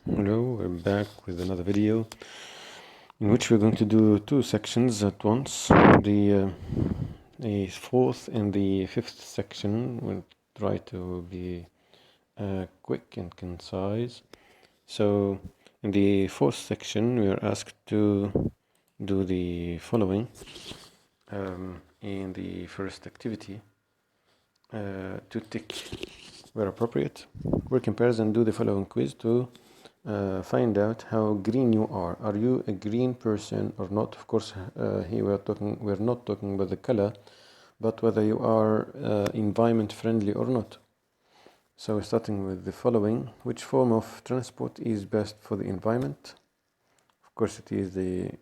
Hello, we're back with another video in which we're going to do two sections at once. The fourth and the fifth section will try to be quick and concise. So in the fourth section we are asked to do the following. In the first activity, to tick where appropriate, work in pairs and do the following quiz to find out how green you are. Are you a green person or not? Of course, here we're not talking about the color, but whether you are environment friendly or not. So starting with the following: which form of transport is best for the environment? Of course, it is the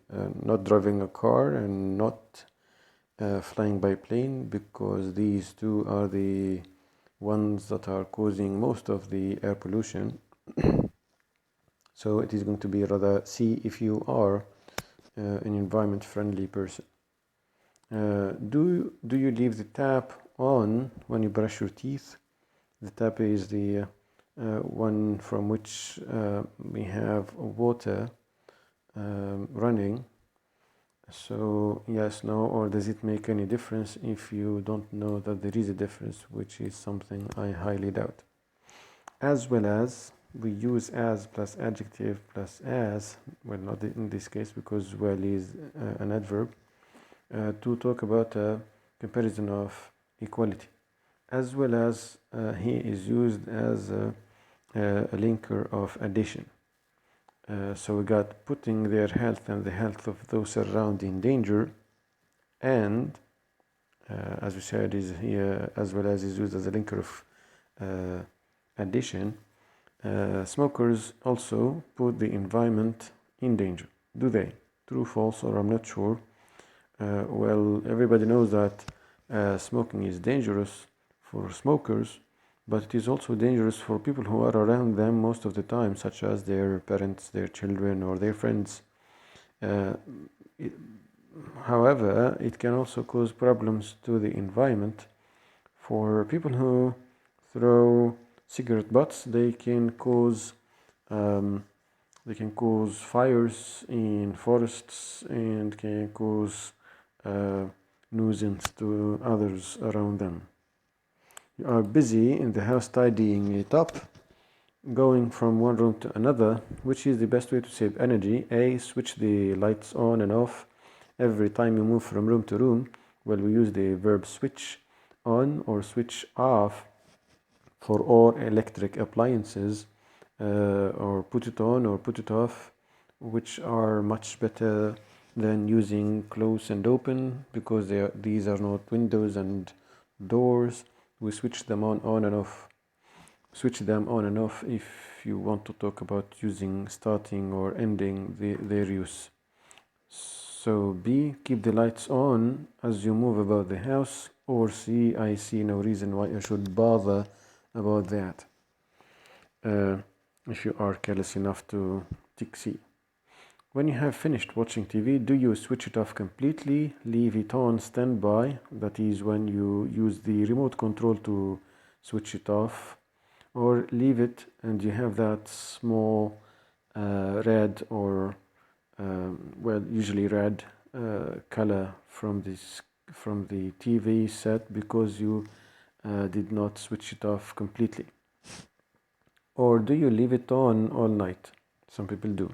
not driving a car and not flying by plane, because these two are the ones that are causing most of the air pollution. So it is going to be rather C if you are an environment friendly person. Do you leave the tap on when you brush your teeth? The tap is the one from which we have water running. So yes, no, or does it make any difference? If you don't know that there is a difference, which is something I highly doubt. As well as, we use as plus adjective plus as, well, not in this case because well is an adverb, to talk about a comparison of equality. As well as, he is used as a linker of addition. So we got putting their health and the health of those around in danger, and as we said, is here as well as is used as a linker of addition. Smokers also put the environment in danger. Do they? True, false, or I'm not sure. Well, everybody knows that smoking is dangerous for smokers, but it is also dangerous for people who are around them most of the time, such as their parents, their children, or their friends. However, it can also cause problems to the environment. For people who throw cigarette butts, they can cause fires in forests and can cause nuisance to others around them. You are busy in the house tidying it up, going from one room to another. Which is the best way to save energy? A, switch the lights on and off every time you move from room to room. Well, we use the verb switch on or switch off for all electric appliances, or put it on or put it off, which are much better than using close and open, because these are not windows and doors. We switch them on and off. Switch them on and off if you want to talk about using, starting or ending their use. So B, keep the lights on as you move about the house. Or C, I see no reason why you should bother about that. If you are careless enough to tick C. When you have finished watching TV, do you switch it off completely, leave it on standby? That is when you use the remote control to switch it off, or leave it and you have that small red or well, usually red color from the TV set because you did not switch it off completely. Or do you leave it on all night? Some people do.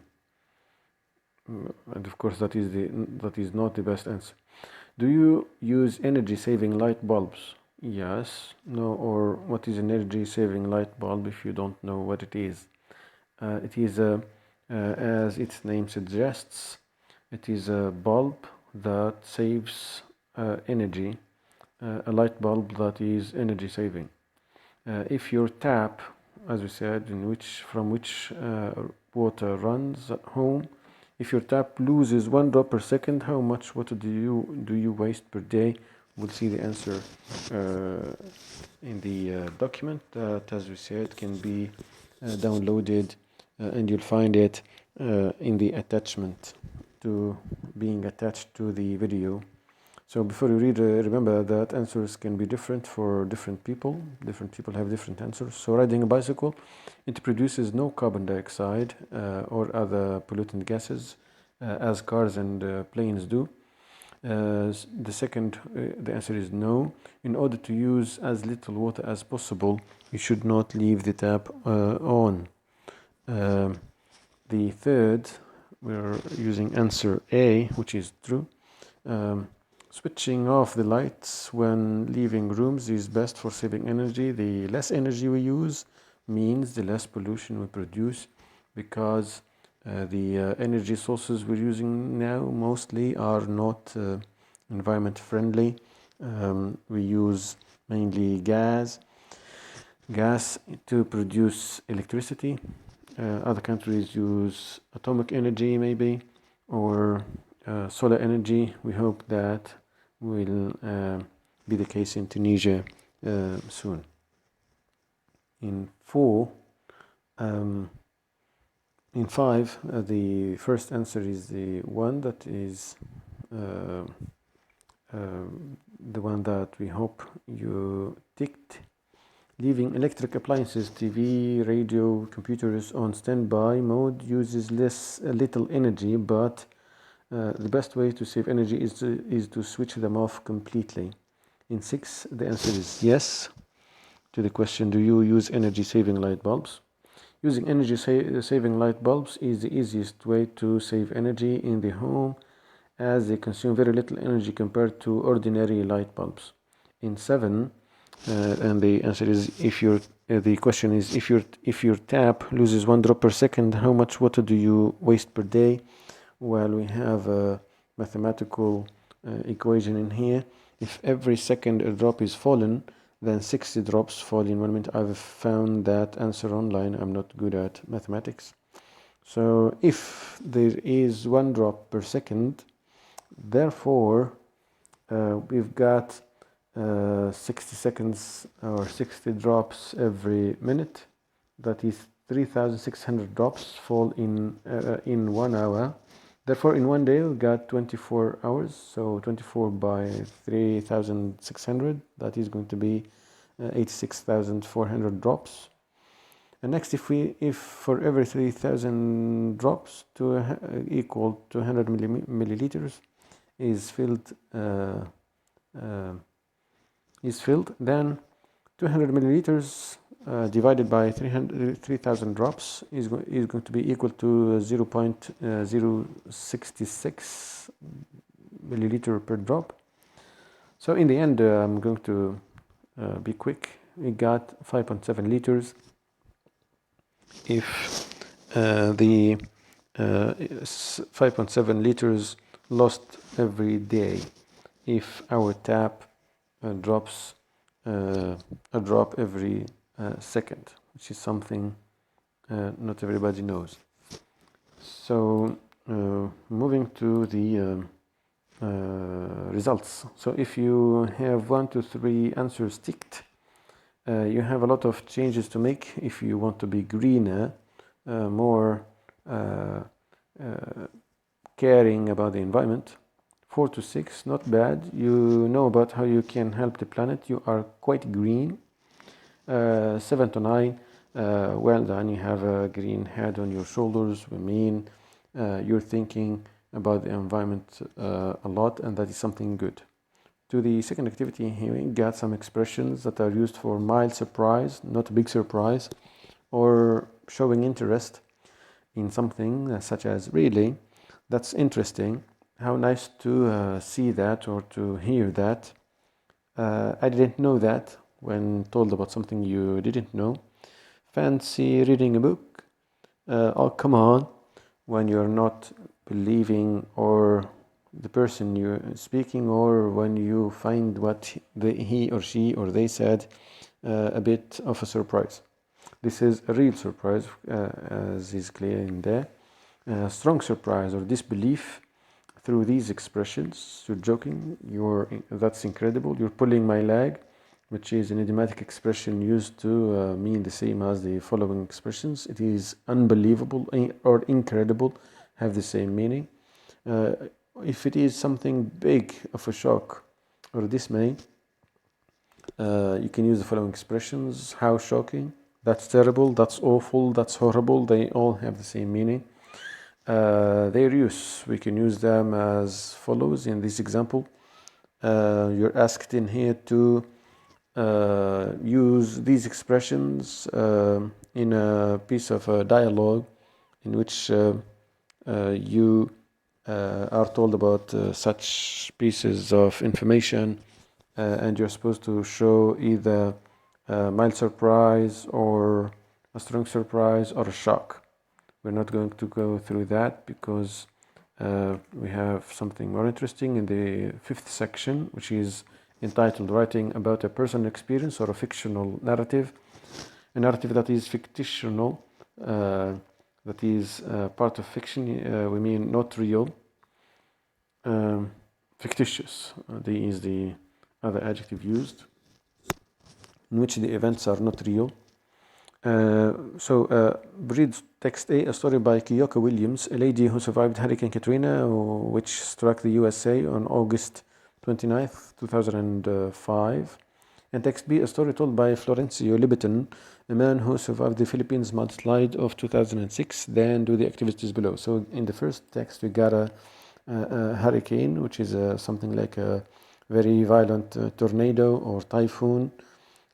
And of course that is not the best answer. Do you use energy saving light bulbs? Yes, no, or what is an energy saving light bulb if you don't know what it is? It is as its name suggests, it is a bulb that saves energy, a light bulb that is energy saving. If your tap, as we said, from which water runs at home, if your tap loses 1 drop per second, how much water do you waste per day? We'll see the answer in the document that, as we said, can be downloaded, and you'll find it in the attachment to being attached to the video So before you read, remember that answers can be different for different people. Different people have different answers. So riding a bicycle, it produces no carbon dioxide or other pollutant gases as cars and planes do. The answer is no. In order to use as little water as possible, you should not leave the tap on. The third, we're using answer A, which is true. Switching off the lights when leaving rooms is best for saving energy. The less energy we use means the less pollution we produce, because the energy sources we're using now mostly are not environment friendly. We use mainly gas to produce electricity. Other countries use atomic energy maybe, or solar energy. We hope that will be the case in Tunisia soon. In 5, the first answer is the one that is the one that we hope you ticked. Leaving electric appliances, TV, radio, computers on standby mode uses little energy, but the best way to save energy is to switch them off completely. In 6, the answer is yes to the question, do you use energy-saving light bulbs? Using energy-saving light bulbs is the easiest way to save energy in the home, as they consume very little energy compared to ordinary light bulbs. In 7, and the answer is the question is if your tap loses 1 drop per second, how much water do you waste per day? Well, we have a mathematical equation in here. If every second a drop is fallen, then 60 drops fall in 1 minute. I've found that answer online. I'm not good at mathematics. So if there is 1 drop per second, therefore we've got 60 seconds or 60 drops every minute. That is 3,600 drops fall in 1 hour. Therefore, in 1 day, we've got 24 hours. So 24 by 3,600, that is going to be 86,400 drops. And next, if for every 3,000 drops equal to 100 milliliters is filled, then 200 milliliters divided by 3,000 drops is going to be equal to 0.066 milliliter per drop. So in the end, I'm going to be quick. We got 5.7 liters. If the 5.7 liters lost every day, if our tap drops a drop every second, which is something not everybody knows. So moving to the results. So if you have 1 to 3 answers ticked, you have a lot of changes to make if you want to be greener, more caring about the environment. 4 to 6, not bad. You know about how you can help the planet. You are quite green. 7 to 9, well done. You have a green head on your shoulders. I mean, you're thinking about the environment a lot, and that is something good. To the second activity here, we got some expressions that are used for mild surprise, not a big surprise, or showing interest in something, such as really, that's interesting. How nice to see that or to hear that. I didn't know that when told about something you didn't know. Fancy reading a book? Oh, come on. When you're not believing or the person you're speaking, or when you find what he or she or they said a bit of a surprise. This is a real surprise, as is clear in there. Strong surprise or disbelief through these expressions. You're joking, that's incredible, you're pulling my leg, which is an idiomatic expression used to mean the same as the following expressions. It is unbelievable or incredible, have the same meaning. if it is something big of a shock or dismay, you can use the following expressions. How shocking, that's terrible, that's awful, that's horrible. They all have the same meaning. Their use, we can use them as follows in this example. You're asked in here to use these expressions in a piece of dialogue in which you are told about such pieces of information, and you're supposed to show either a mild surprise or a strong surprise or a shock. We're not going to go through that because we have something more interesting in the 5th section, which is entitled Writing About a Personal Experience or a Fictional Narrative. A narrative that is fictional, that is part of fiction, we mean not real. Fictitious is the other adjective used, in which the events are not real. Read text A story by Kiyoko Williams, a lady who survived Hurricane Katrina, which struck the USA on August 29th, 2005. And text B, a story told by Florencio Libiton, a man who survived the Philippines mudslide of 2006. Then do the activities below. So in the first text, we got a hurricane, which is something like a very violent tornado or typhoon,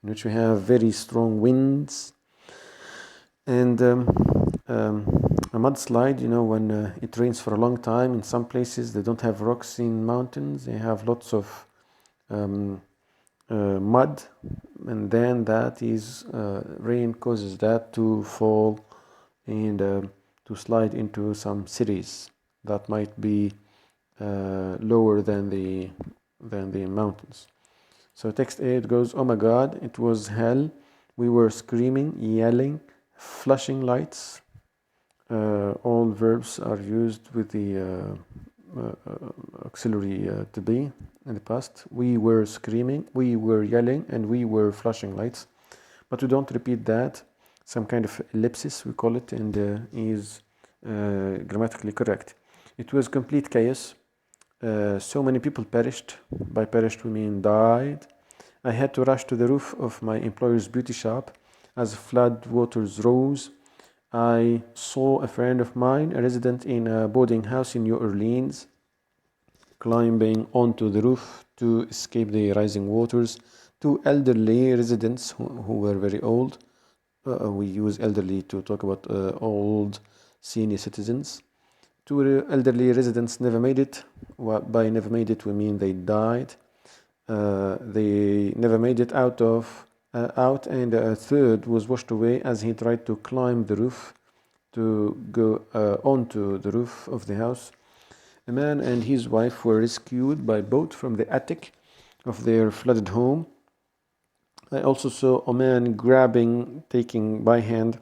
in which we have very strong winds. And a mudslide, when it rains for a long time, in some places they don't have rocks in mountains, they have lots of mud, and then that is rain causes that to fall and to slide into some cities that might be lower than the mountains. So text A, it goes, oh my God, it was hell. We were screaming, yelling, flashing lights. All verbs are used with the auxiliary to be in the past. We were screaming, we were yelling, and we were flashing lights. But we don't repeat that. Some kind of ellipsis, we call it, and is grammatically correct. It was complete chaos. So many people perished. By perished, we mean died. I had to rush to the roof of my employer's beauty shop as flood waters rose. I saw a friend of mine, a resident in a boarding house in New Orleans, climbing onto the roof to escape the rising waters. Two elderly residents who were very old. We use elderly to talk about old senior citizens. Two elderly residents never made it. By never made it, we mean they died. They never made it out, and a third was washed away as he tried to climb the roof to go onto the roof of the house. A man and his wife were rescued by boat from the attic of their flooded home. I also saw a man taking by hand,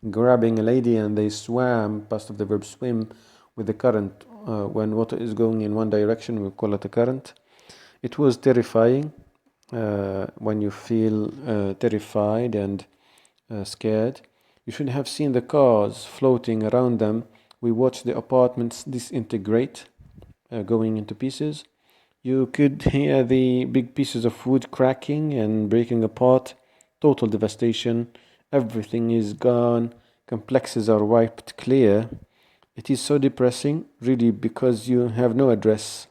grabbing a lady, and they swam, past of the verb swim, with the current. When water is going in one direction, we call it a current. It was terrifying. When you feel terrified and scared, you should have seen the cars floating around them. We watched the apartments disintegrate, going into pieces. You could hear the big pieces of wood cracking and breaking apart. Total devastation. Everything is gone. Complexes are wiped clear. It is so depressing, really, because you have no address.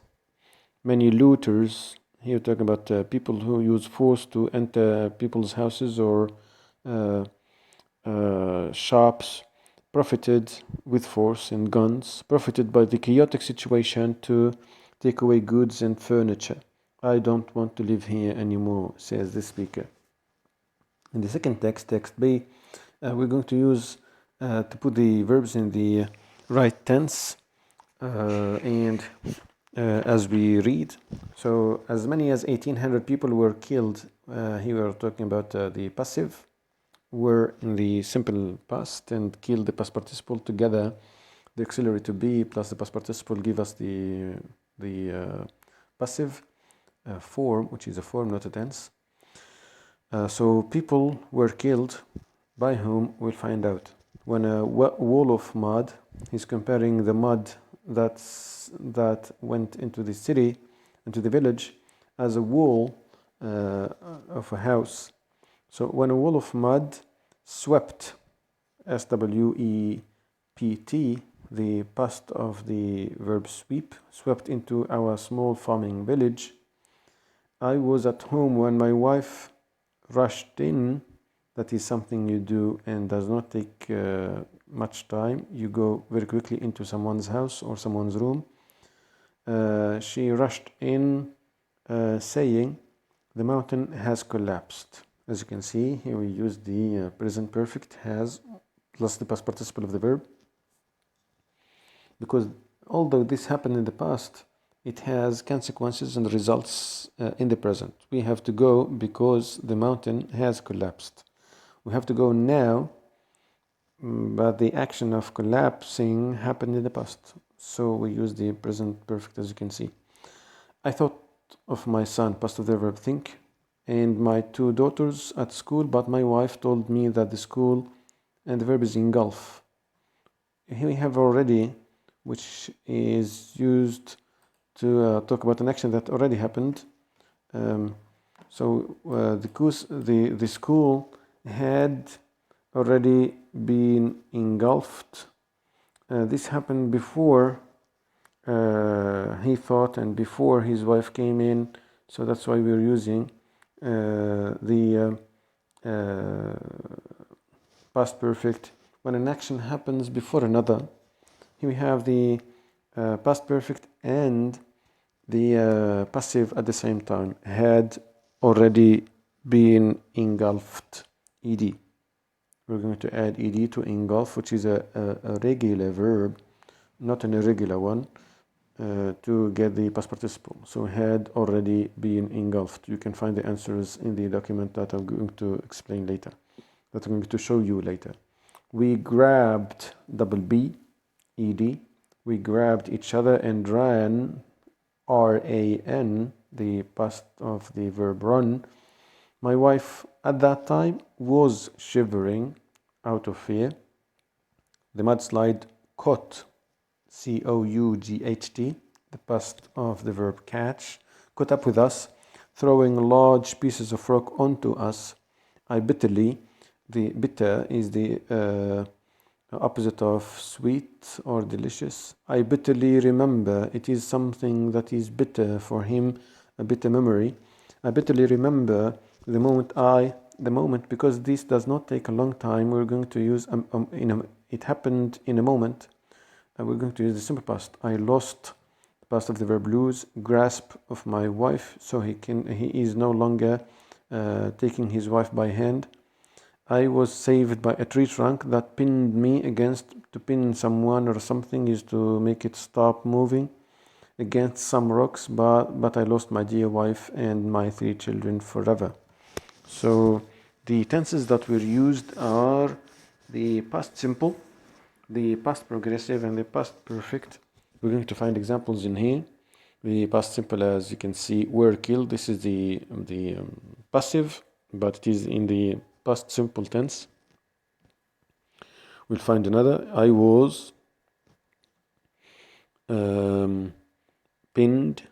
Many looters, here talking about people who use force to enter people's houses or shops, profited with force and guns, profited by the chaotic situation to take away goods and furniture. I don't want to live here anymore, says the speaker. In the second text, text B, we're going to use to put the verbs in the right tense and as we read. So as many as 1,800 people were killed. Here we are talking about the passive, were in the simple past, and killed the past participle together. The auxiliary to be plus the past participle give us the passive form, which is a form, not a tense. So people were killed. By whom? We'll find out. When a wall of mud, he's comparing the mud that went into the city, into the village, as a wall of a house. So when a wall of mud swept, S-W-E-P-T, the past of the verb sweep, swept into our small farming village, I was at home when my wife rushed in. That is something you do and does not take much time. You go very quickly into someone's house or someone's room. She rushed in saying, the mountain has collapsed. As you can see, here we use the present perfect has plus the past participle of the verb. Because although this happened in the past, it has consequences and results in the present. We have to go because the mountain has collapsed. We have to go now, but the action of collapsing happened in the past. So we use the present perfect, as you can see. I thought of my son, past of the verb think, and my two daughters at school, but my wife told me that the school and the verb is engulf. Here we have already, which is used to talk about an action that already happened. The school had already been engulfed. This happened before he thought and before his wife came in, so that's why we're using the past perfect when an action happens before another. Here we have the past perfect and the passive at the same time, had already been engulfed, ed. We're going to add ed to engulf, which is a regular verb, not an irregular one, to get the past participle. So had already been engulfed. You can find the answers in the document that I'm going to explain later, that I'm going to show you later. We grabbed, double B, ed. We grabbed each other and ran, R-A-N, the past of the verb run. My wife at that time was shivering out of fear. The mudslide caught, C-O-U-G-H-T, the past of the verb catch, caught up with us, throwing large pieces of rock onto us. I bitterly, the bitter is the opposite of sweet or delicious. I bitterly remember, it is something that is bitter for him, a bitter memory. I bitterly remember the moment, because this does not take a long time, we're going to use, it happened in a moment, and we're going to use the simple past. I lost, the past of the verb lose, grasp of my wife, so he is no longer taking his wife by hand. I was saved by a tree trunk that pinned me against. To pin someone or something is to make it stop moving against some rocks, but I lost my dear wife and my 3 children forever. So the tenses that were used are the past simple, the past progressive, and the past perfect. We're going to find examples in here. The past simple, as you can see, were killed. This is the passive, but it is in the past simple tense. We'll find another. I was pinned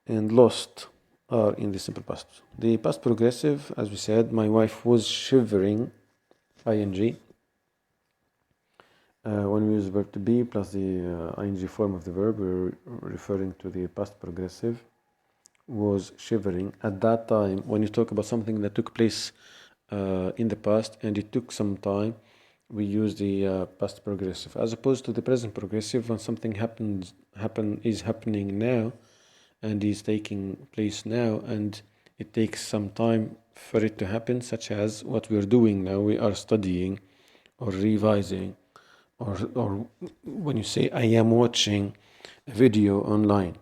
and lost are in the simple past. The past progressive, as we said, my wife was shivering, ing. When we use the verb to be plus the ing form of the verb, we're referring to the past progressive. Was shivering at that time. When you talk about something that took place in the past and it took some time, we use the past progressive, as opposed to the present progressive when something is happening now and is taking place now, and it takes some time for it to happen, such as what we're doing now. We are studying or revising, or when you say I am watching a video online,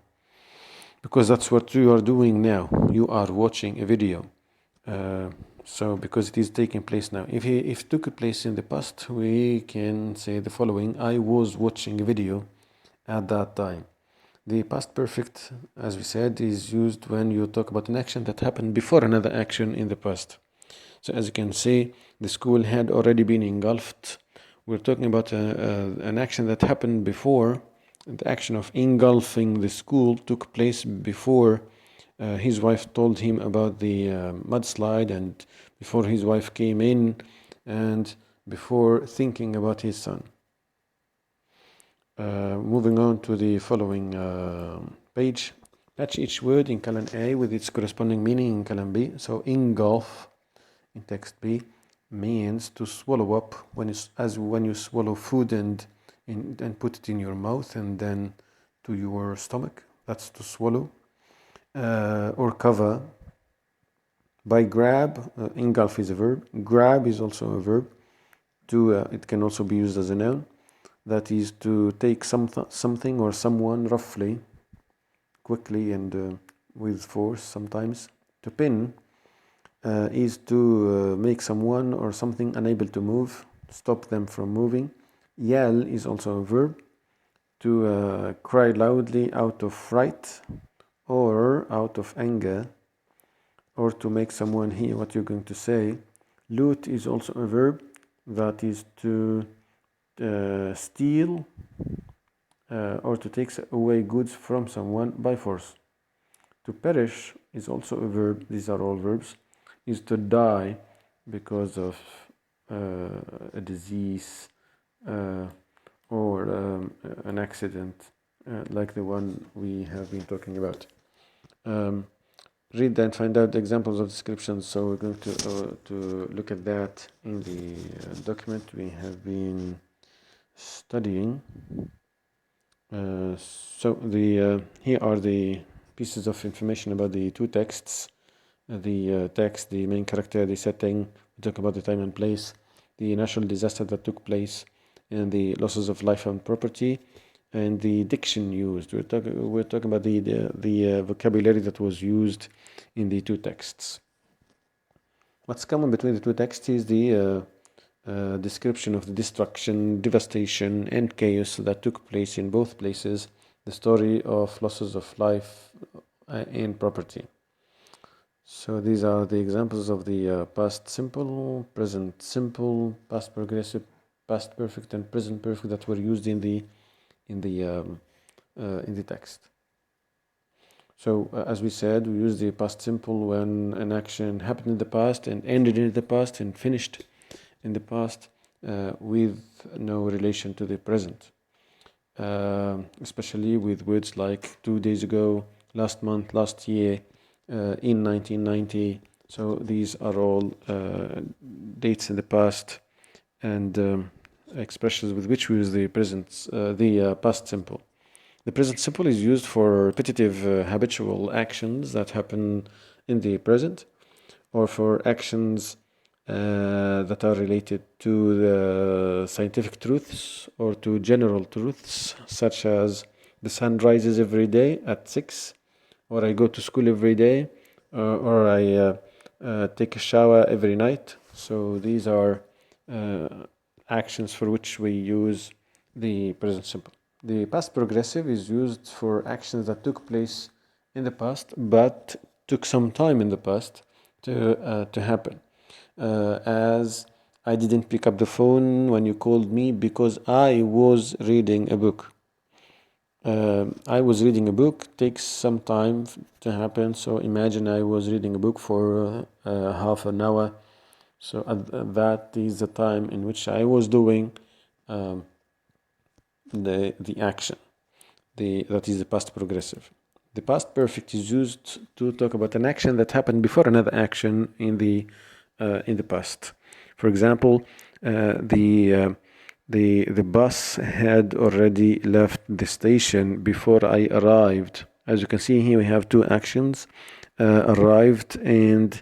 because that's what you are doing now. You are watching a video. So because it is taking place now. If it took place in the past, we can say the following: I was watching a video at that time. The past perfect, as we said, is used when you talk about an action that happened before another action in the past. So as you can see, the school had already been engulfed. We're talking about an action that happened before the action of engulfing the school took place before his wife told him about the mudslide, and before his wife came in, and before thinking about his son. Moving on to the following page. Match each word in column A with its corresponding meaning in column B. So engulf in text B means to swallow up, as when you swallow food and put it in your mouth and then to your stomach. That's to swallow. Or cover. By grab, engulf is a verb. Grab is also a verb. It can also be used as a noun. That is to take something or someone roughly, quickly, and with force sometimes. To pin is to make someone or something unable to move, stop them from moving. Yell is also a verb. To cry loudly out of fright or out of anger, or to make someone hear what you're going to say. Loot is also a verb. That is to steal or to take away goods from someone by force. To perish is also a verb. These are all verbs. Is to die because of a disease or an accident like the one we have been talking about. Read and find out examples of descriptions. So we're going to look at that in the document we have been studying. So here are the pieces of information about the two texts. The text, the main character, the setting, we talk about the time and place, the natural disaster that took place, and the losses of life and property, and the diction used. We're talking about the vocabulary that was used in the two texts. What's common between the two texts is the description of the destruction, devastation, and chaos that took place in both places, the story of losses of life and property. So these are the examples of the past simple, present simple, past progressive, past perfect, and present perfect that were used in the text. So as we said, we use the past simple when an action happened in the past and ended in the past and finished in the past with no relation to the present, especially with words like 2 days ago, last month, last year, in 1990. So these are all dates in the past and expressions with which we use the past simple. The present simple is used for repetitive habitual actions that happen in the present, or for actions that are related to the scientific truths or to general truths, such as the sun rises every day at 6, or I go to school every day, or I take a shower every night. So these are actions for which we use the present simple. The past progressive is used for actions that took place in the past but took some time in the past to happen. As I didn't pick up the phone when you called me because I was reading a book. I was reading a book takes some time to happen. So imagine I was reading a book for half an hour. So that is the time in which I was doing the action. That is the past progressive. The past perfect is used to talk about an action that happened before another action in the past. For example, the bus had already left the station before I arrived. As you can see here, we have two actions: arrived and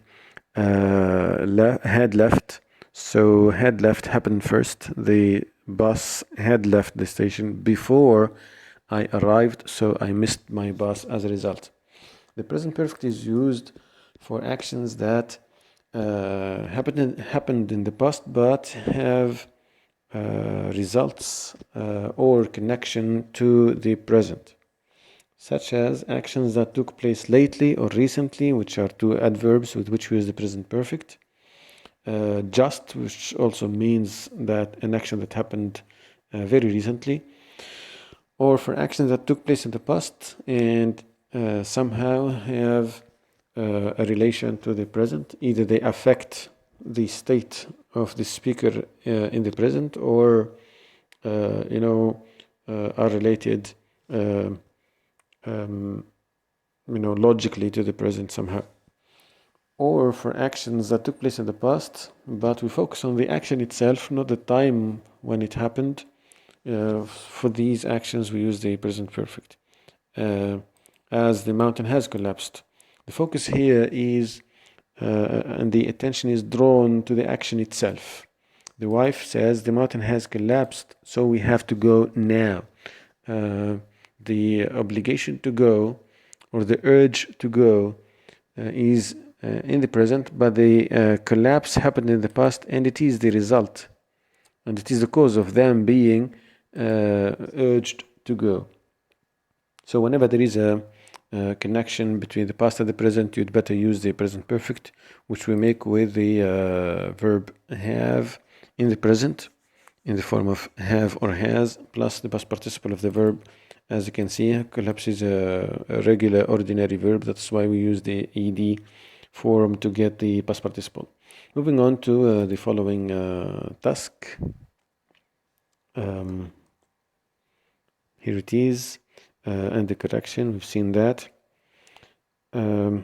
had left. So had left happened first. The bus had left the station before I arrived, so I missed my bus as a result. The present perfect is used for actions that happened in the past but have results or connection to the present, such as actions that took place lately or recently, which are two adverbs with which we use the present perfect. Just, which also means that an action that happened very recently, or for actions that took place in the past and somehow have a relation to the present. Either they affect the state of the speaker in the present, or are related logically to the present somehow. Or for actions that took place in the past, but we focus on the action itself, not the time when it happened. For these actions, we use the present perfect. As the mountain has collapsed, the focus here is, and the attention is drawn to the action itself. The wife says, the mountain has collapsed, so we have to go now. The obligation to go, or the urge to go, is in the present, but the collapse happened in the past, and it is the result, and it is the cause of them being urged to go. So whenever there is a connection between the past and the present, you'd better use the present perfect, which we make with the verb have in the present in the form of have or has, plus the past participle of the verb. As you can see, collapse is a regular ordinary verb. That's why we use the ed form to get the past participle. Moving on to the following task. Here it is, and the correction, we've seen that. The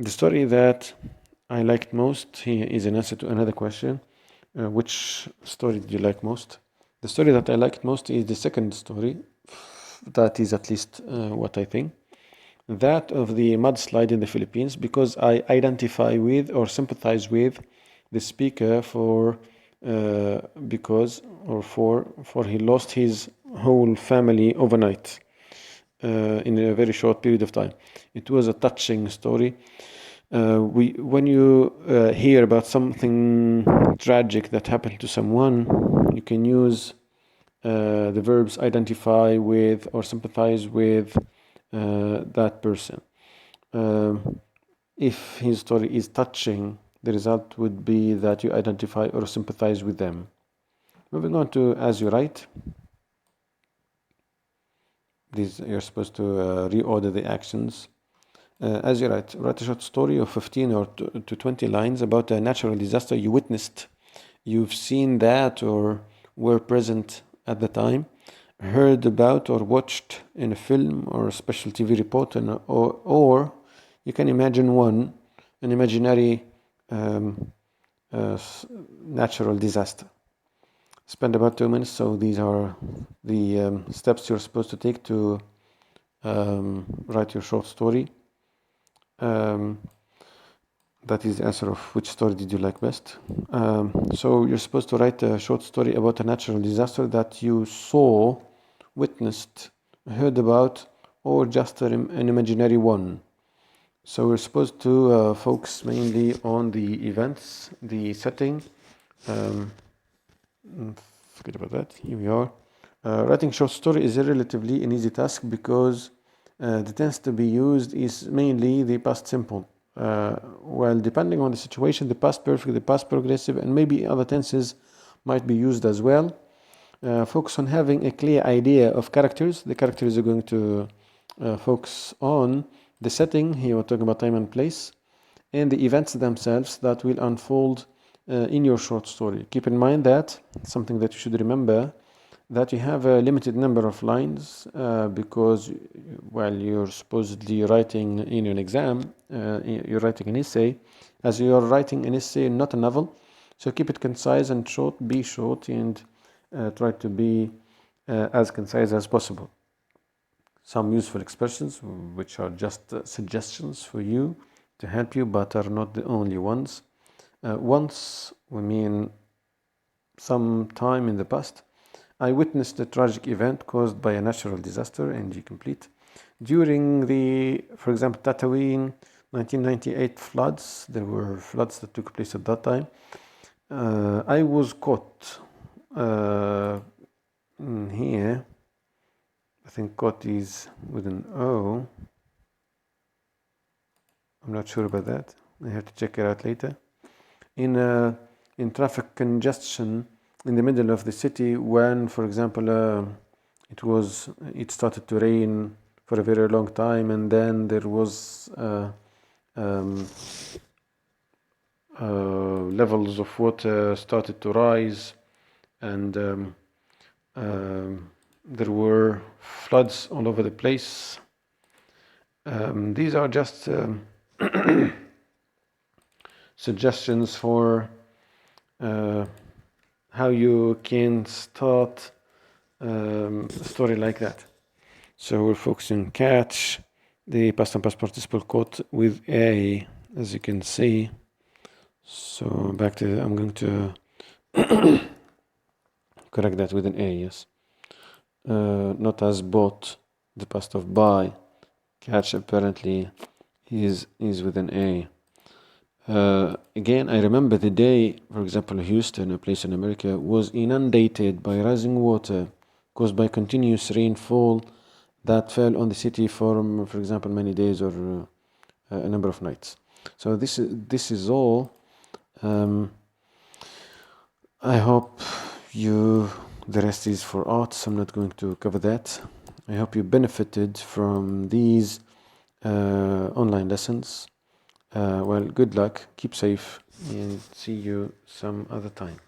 story that I liked most here is an answer to another question. Which story did you like most? The story that I liked most is the second story. That is at least what I think. That of the mudslide in the Philippines, because I identify with or sympathize with the speaker for he lost his whole family overnight in a very short period of time. It was a touching story. When you hear about something tragic that happened to someone, you can use the verbs identify with or sympathize with that person. If his story is touching, the result would be that you identify or sympathize with them. Moving on to as you write. You're supposed to reorder the actions. As you write a short story of 15 or to 20 lines about a natural disaster you witnessed. You've seen that or were present at the time, heard about or watched in a film or a special TV report, or you can imagine an imaginary natural disaster. Spend about 2 minutes. So these are the steps you're supposed to take to write your short story. That is the answer of which story did you like best. So you're supposed to write a short story about a natural disaster that you saw, witnessed, heard about, or just an imaginary one. So we're supposed to focus mainly on the events, the setting. Forget about that. Here we are. Writing short story is a relatively an easy task because the tense to be used is mainly the past simple. Well, depending on the situation, the past perfect, the past progressive, and maybe other tenses might be used as well. Focus on having a clear idea of characters. The characters are going to focus on the setting. Here we're talking about time and place, and the events themselves that will unfold in your short story. Keep in mind that something that you should remember, that you have a limited number of lines because while you're supposedly writing in an exam, you're writing an essay. As you're writing an essay, not a novel, so keep it concise and short. Be short and try to be as concise as possible. Some useful expressions, which are just suggestions for you to help you, but are not the only ones. Once, we mean some time in the past. I witnessed a tragic event caused by a natural disaster, NG complete. During the, for example, Tatooine 1998 floods, there were floods that took place at that time. I was caught here. I think caught is with an O. I'm not sure about that. I have to check it out later. In traffic congestion in the middle of the city when, for example, it started to rain for a very long time, and then there was um, levels of water started to rise, and there were floods all over the place. These are just suggestions for how you can start a story like that. So we're focusing catch the past and past participle caught with a, as you can see. So back to, I'm going to correct that with an a, yes. Not as bought, the past of buy. Catch apparently is with an a. Again, I remember the day, for example, Houston, a place in America, was inundated by rising water caused by continuous rainfall that fell on the city for example, many days or a number of nights. So this is all. I hope the rest is for arts. I'm not going to cover that. I hope you benefited from these online lessons. Well, good luck, keep safe, and see you some other time.